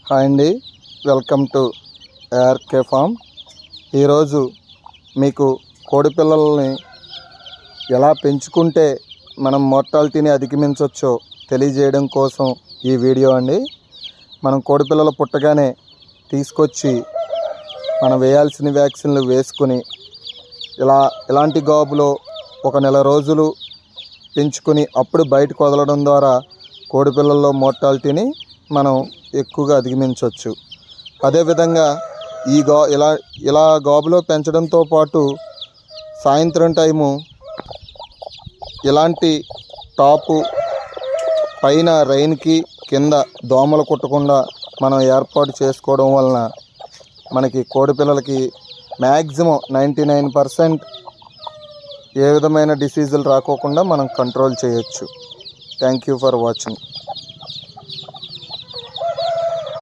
Hi అండి, welcome to ARK form. ఈరోజు మీకు కోడి పిల్లల్ని ఎలా పెంచుకుంటే మనం మోర్టాలిటీని అధిగమించవచ్చో తెలియజేయడం కోసం ఈ వీడియో అండి. మనం కోడి పిల్లలు పుట్టగానే తీసుకొచ్చి మనం వేయాల్సిన వ్యాక్సిన్లు వేసుకుని ఇలాంటి గాబులో ఒక నెల రోజులు పెంచుకొని అప్పుడు బయటకు వదలడం ద్వారా కోడి పిల్లల్లో మోర్టాలిటీని మనం ఎక్కువగా అధిగమించవచ్చు. అదేవిధంగా ఇలా గాబులో పెంచడంతో పాటు సాయంత్రం టైము ఇలాంటి టాపు పైన రైన్కి కింద దోమలు కుట్టకుండా మనం ఏర్పాటు చేసుకోవడం వలన మనకి కోడి పిల్లలకి మ్యాక్సిమం 99% ఏ విధమైన డిసీజులు రాకోకుండా మనం కంట్రోల్ చేయొచ్చు. Thank you for watching.